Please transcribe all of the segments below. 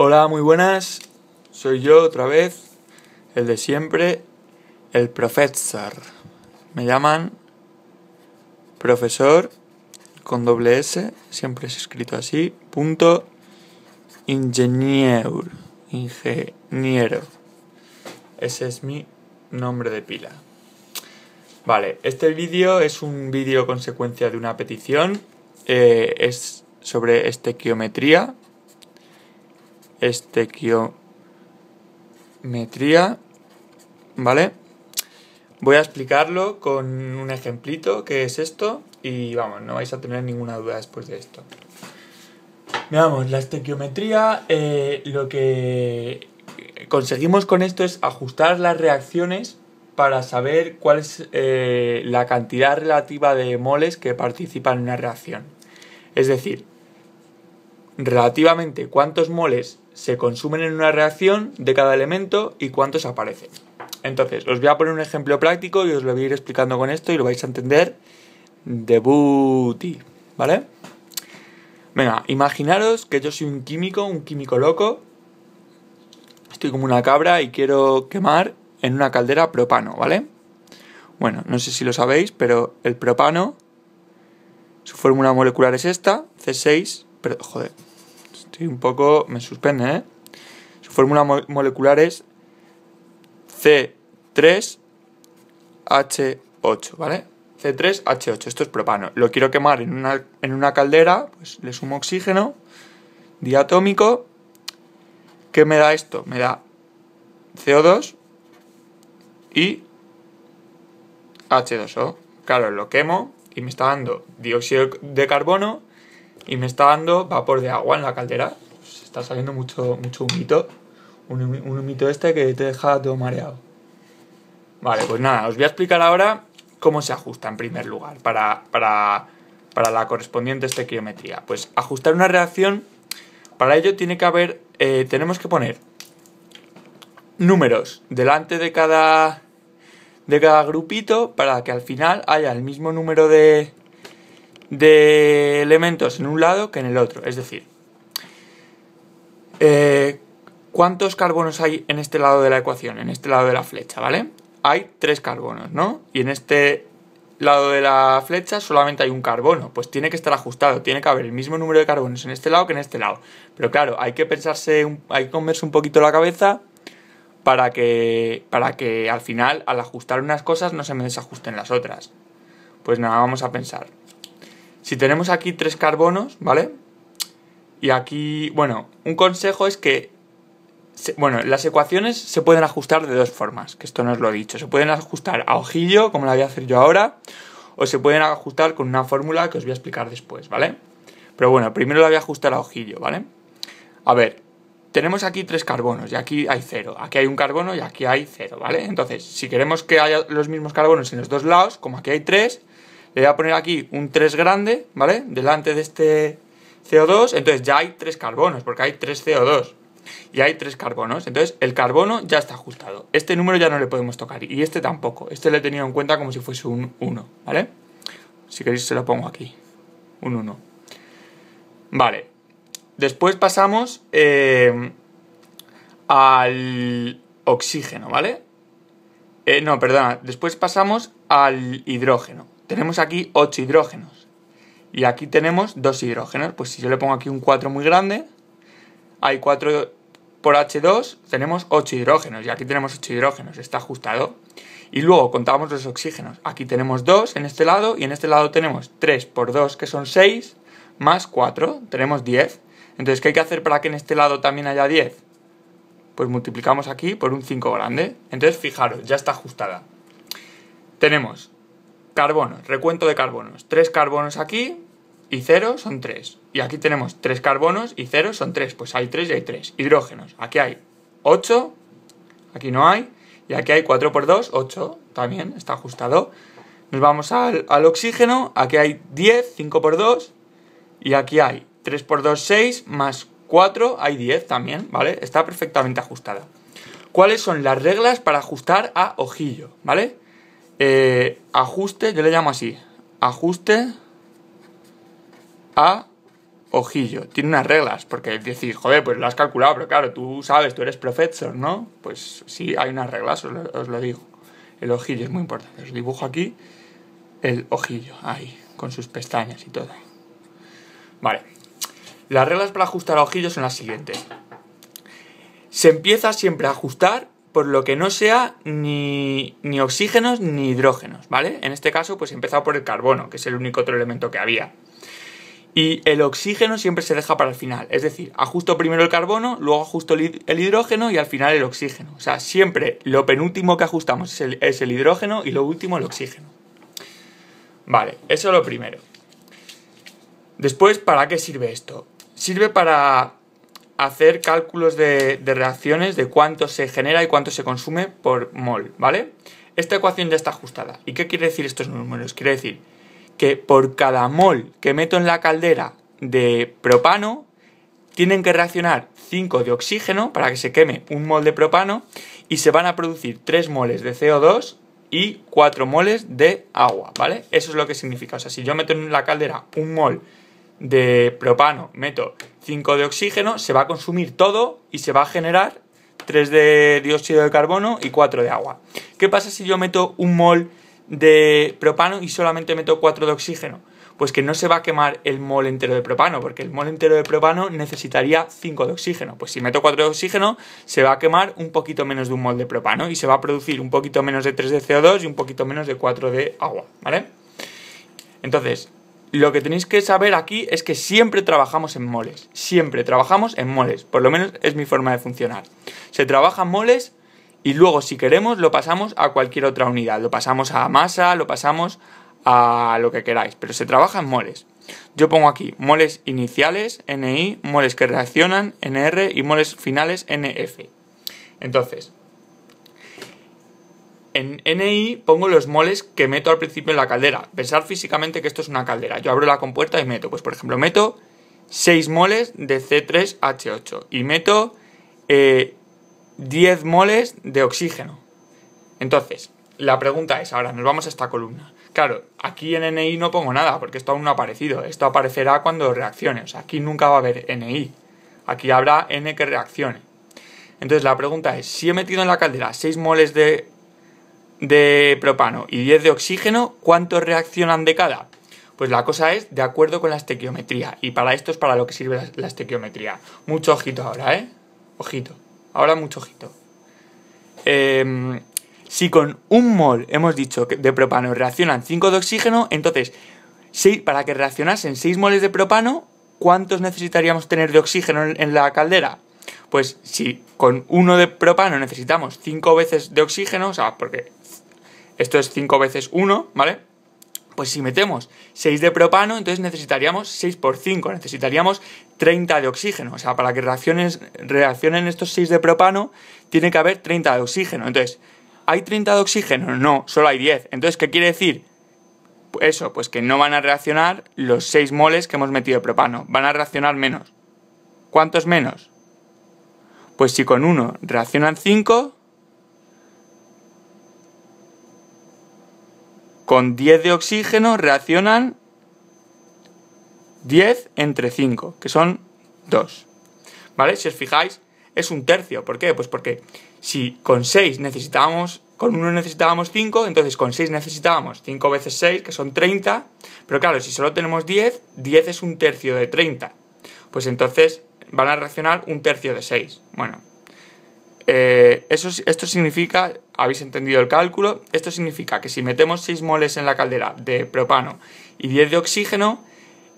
Hola, muy buenas. Soy yo otra vez, el de siempre, el profesor. Me llaman profesor con doble S, siempre es escrito así, punto ingenieur, ingeniero. Ese es mi nombre de pila. Vale, este vídeo es un vídeo consecuencia de una petición. Es sobre estequiometría. ¿Vale? Voy a explicarlo con un ejemplito, qué es esto, y vamos, no vais a tener ninguna duda después de esto. Veamos, la estequiometría, lo que conseguimos con esto es ajustar las reacciones para saber cuál es la cantidad relativa de moles que participan en una reacción. Es decir, relativamente cuántos moles se consumen en una reacción de cada elemento y cuántos aparecen. Entonces, os voy a poner un ejemplo práctico y os lo voy a ir explicando con esto y lo vais a entender de booty, ¿vale? Venga, imaginaros que yo soy un químico loco. Estoy como una cabra y quiero quemar en una caldera propano, ¿vale? Bueno, no sé si lo sabéis, pero el propano, su fórmula molecular es esta, C6, pero joder, estoy un poco, me suspende, ¿eh? Su fórmula molecular es C3H8, ¿vale? C3H8, esto es propano. Lo quiero quemar en una caldera, pues le sumo oxígeno diatómico. ¿Qué me da esto? Me da CO2 y H2O. Claro, lo quemo y me está dando dióxido de carbono y me está dando vapor de agua en la caldera. Pues está saliendo mucho humito. Un humito este que te deja todo mareado. Vale, pues nada, os voy a explicar ahora cómo se ajusta en primer lugar para la correspondiente estequiometría. Pues ajustar una reacción, para ello tiene que haber, tenemos que poner números delante de cada grupito para que al final haya el mismo número de elementos en un lado que en el otro. Es decir, ¿cuántos carbonos hay en este lado de la ecuación, en este lado de la flecha, ¿vale? Hay 3 carbonos, ¿no? Y en este lado de la flecha solamente hay un carbono. Pues tiene que estar ajustado, tiene que haber el mismo número de carbonos en este lado que en este lado. Pero claro, hay que comerse un poquito la cabeza para que al final, al ajustar unas cosas, no se me desajusten las otras. Pues nada, vamos a pensar. Si tenemos aquí 3 carbonos, ¿vale? Y aquí, bueno, un consejo es que las ecuaciones se pueden ajustar de dos formas, que esto no os lo he dicho. Se pueden ajustar a ojillo, como la voy a hacer yo ahora, o se pueden ajustar con una fórmula que os voy a explicar después, ¿vale? Pero bueno, primero la voy a ajustar a ojillo, ¿vale? A ver, tenemos aquí 3 carbonos y aquí hay 0. Aquí hay un carbono y aquí hay 0, ¿vale? Entonces, si queremos que haya los mismos carbonos en los dos lados, como aquí hay 3, le voy a poner aquí un 3 grande, ¿vale? Delante de este CO2, entonces ya hay 3 carbonos, porque hay 3 CO2. Y hay 3 carbonos, entonces el carbono ya está ajustado. Este número ya no le podemos tocar y este tampoco. Este le he tenido en cuenta como si fuese un 1, ¿vale? Si queréis se lo pongo aquí, un 1. Vale, después pasamos al oxígeno, ¿vale? No, perdona, después pasamos al hidrógeno. Tenemos aquí 8 hidrógenos y aquí tenemos 2 hidrógenos. Pues si yo le pongo aquí un 4 muy grande, hay 4 por H2, tenemos 8 hidrógenos y aquí tenemos 8 hidrógenos, está ajustado. Y luego contamos los oxígenos. Aquí tenemos 2 en este lado y en este lado tenemos 3 por 2 que son 6 más 4, tenemos 10. Entonces, ¿qué hay que hacer para que en este lado también haya 10? Pues multiplicamos aquí por un 5 grande. Entonces, fijaros, ya está ajustada. Tenemos carbonos, recuento de carbonos. 3 carbonos aquí y 0 son 3. Y aquí tenemos 3 carbonos y 0 son 3. Pues hay 3 y hay 3. Hidrógenos. Aquí hay 8. Aquí no hay. Y aquí hay 4 por 2, 8. También está ajustado. Nos vamos al oxígeno. Aquí hay 10, 5 por 2. Y aquí hay 3 por 2, 6. Más 4 hay 10 también, ¿vale? Está perfectamente ajustada. ¿Cuáles son las reglas para ajustar a ojillo? ¿Vale? Ajuste, yo le llamo así. Ajuste a ojillo. Tiene unas reglas, porque decís, joder, pues lo has calculado, pero claro, tú sabes, tú eres profesor, ¿no? Pues sí, hay unas reglas, os lo digo. El ojillo es muy importante. Os dibujo aquí el ojillo, ahí, con sus pestañas y todo. Vale. Las reglas para ajustar a ojillo son las siguientes. Se empieza siempre a ajustar por lo que no sea ni oxígenos ni hidrógenos, ¿vale? En este caso, pues he empezado por el carbono, que es el único otro elemento que había. Y el oxígeno siempre se deja para el final. Es decir, ajusto primero el carbono, luego ajusto el hidrógeno y al final el oxígeno. O sea, siempre lo penúltimo que ajustamos es el hidrógeno y lo último el oxígeno. Vale, eso es lo primero. Después, ¿para qué sirve esto? Sirve para hacer cálculos de reacciones de cuánto se genera y cuánto se consume por mol, ¿vale? Esta ecuación ya está ajustada. ¿Y qué quiere decir estos números? Quiere decir que por cada mol que meto en la caldera de propano, tienen que reaccionar 5 de oxígeno para que se queme un mol de propano y se van a producir 3 moles de CO2 y 4 moles de agua, ¿vale? Eso es lo que significa. O sea, si yo meto en la caldera un mol de propano, meto 5 de oxígeno, se va a consumir todo y se va a generar 3 de dióxido de carbono y 4 de agua. ¿Qué pasa si yo meto un mol de propano y solamente meto 4 de oxígeno? Pues que no se va a quemar el mol entero de propano, porque el mol entero de propano necesitaría 5 de oxígeno. Pues si meto 4 de oxígeno, se va a quemar un poquito menos de un mol de propano y se va a producir un poquito menos de 3 de CO2 y un poquito menos de 4 de agua, ¿vale? Entonces, lo que tenéis que saber aquí es que siempre trabajamos en moles. Siempre trabajamos en moles. Por lo menos es mi forma de funcionar. Se trabaja en moles y luego, si queremos, lo pasamos a cualquier otra unidad. Lo pasamos a masa, lo pasamos a lo que queráis. Pero se trabaja en moles. Yo pongo aquí moles iniciales, NI, moles que reaccionan, NR, y moles finales, NF. Entonces, en NI pongo los moles que meto al principio en la caldera. Pensar físicamente que esto es una caldera. Yo abro la compuerta y meto, pues por ejemplo, meto 6 moles de C3H8 y meto 10 moles de oxígeno. Entonces, la pregunta es, ahora nos vamos a esta columna. Claro, aquí en NI no pongo nada porque esto aún no ha aparecido. Esto aparecerá cuando reaccione. O sea, aquí nunca va a haber NI. Aquí habrá N que reaccione. Entonces la pregunta es, si he metido en la caldera 6 moles de propano y 10 de oxígeno, ¿cuántos reaccionan de cada? Pues la cosa es de acuerdo con la estequiometría, y para esto es para lo que sirve la estequiometría. Mucho ojito ahora, ¿eh? Ojito. Ahora mucho ojito. Si con un mol hemos dicho que de propano reaccionan 5 de oxígeno, entonces para que reaccionasen 6 moles de propano, ¿cuántos necesitaríamos tener de oxígeno en la caldera? Pues si con 1 de propano necesitamos 5 veces de oxígeno, o sea, porque esto es 5 veces 1, ¿vale? Pues si metemos 6 de propano, entonces necesitaríamos 6 por 5, necesitaríamos 30 de oxígeno. O sea, para que reaccionen estos 6 de propano, tiene que haber 30 de oxígeno. Entonces, ¿hay 30 de oxígeno? No, solo hay 10. Entonces, ¿qué quiere decir? Eso, pues que no van a reaccionar los 6 moles que hemos metido de propano. Van a reaccionar menos. ¿Cuántos menos? Pues si con 1 reaccionan 5, con 10 de oxígeno reaccionan 10 entre 5, que son 2. ¿Vale? Si os fijáis, es un tercio. ¿Por qué? Pues porque si con 6 necesitábamos, con 1 necesitábamos 5, entonces con 6 necesitábamos 5 veces 6, que son 30. Pero claro, si solo tenemos 10, 10 es un tercio de 30. Pues entonces van a reaccionar un tercio de 6. Bueno, esto significa, habéis entendido el cálculo, esto significa que si metemos 6 moles en la caldera de propano y 10 de oxígeno,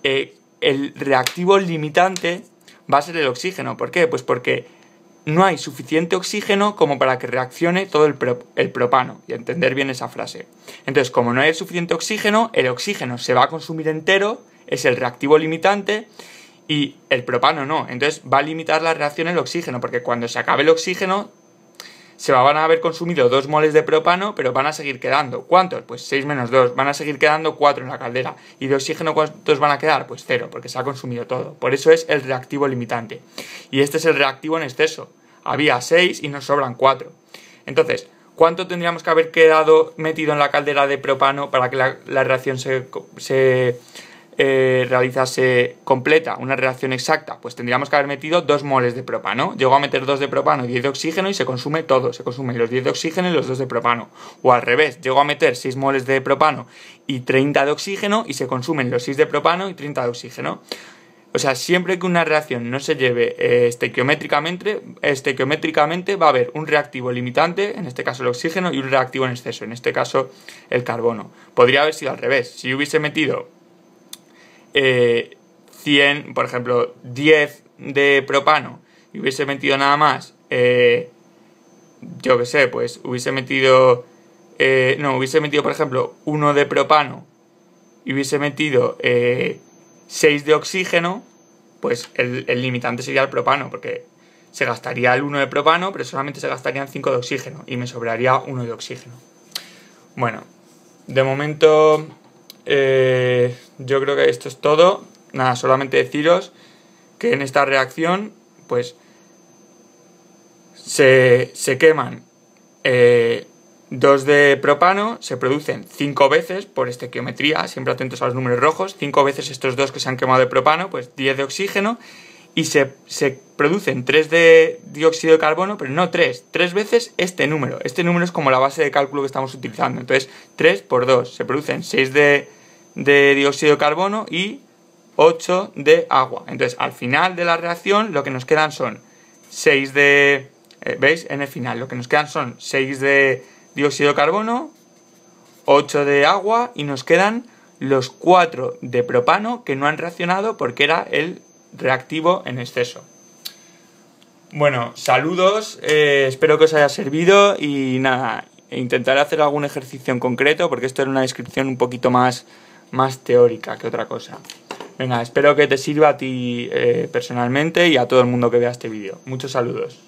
el reactivo limitante va a ser el oxígeno. ¿Por qué? Pues porque no hay suficiente oxígeno como para que reaccione todo el propano, y entender bien esa frase. Entonces, como no hay suficiente oxígeno, el oxígeno se va a consumir entero, es el reactivo limitante, y el propano no. Entonces va a limitar la reacción el oxígeno, porque cuando se acabe el oxígeno se van a haber consumido 2 moles de propano, pero van a seguir quedando. ¿Cuántos? Pues 6 menos 2. Van a seguir quedando 4 en la caldera. ¿Y de oxígeno cuántos van a quedar? Pues 0, porque se ha consumido todo. Por eso es el reactivo limitante. Y este es el reactivo en exceso. Había 6 y nos sobran 4. Entonces, ¿cuánto tendríamos que haber quedado metido en la caldera de propano para que la reacción se realizase completa una reacción exacta, pues tendríamos que haber metido 2 moles de propano. Llego a meter 2 de propano y 10 de oxígeno y se consume todo, se consumen los 10 de oxígeno y los 2 de propano. O al revés, llego a meter 6 moles de propano y 30 de oxígeno y se consumen los 6 de propano y 30 de oxígeno. O sea, siempre que una reacción no se lleve estequiométricamente va a haber un reactivo limitante, en este caso el oxígeno, y un reactivo en exceso, en este caso el carbono. Podría haber sido al revés. Si hubiese metido 100, por ejemplo, 10 de propano y hubiese metido nada más, yo qué sé, pues hubiese metido, por ejemplo, 1 de propano y hubiese metido 6 de oxígeno, pues el limitante sería el propano, porque se gastaría el 1 de propano, pero solamente se gastarían 5 de oxígeno y me sobraría 1 de oxígeno. Bueno, de momento yo creo que esto es todo. Nada, solamente deciros que en esta reacción pues se queman 2 de propano, se producen 5 veces por estequiometría, siempre atentos a los números rojos, 5 veces estos 2 que se han quemado de propano, pues 10 de oxígeno, y se producen 3 de dióxido de carbono, pero no 3 veces este número. Este número es como la base de cálculo que estamos utilizando, entonces 3 por 2, se producen 6 de dióxido de carbono y 8 de agua. Entonces al final de la reacción lo que nos quedan son 6 de... ¿veis? En el final lo que nos quedan son 6 de dióxido de carbono, 8 de agua y nos quedan los 4 de propano que no han reaccionado porque era el reactivo en exceso. Bueno, saludos, espero que os haya servido y nada, intentaré hacer algún ejercicio en concreto porque esto era una descripción un poquito más teórica que otra cosa. Venga, espero que te sirva a ti personalmente y a todo el mundo que vea este vídeo. Muchos saludos.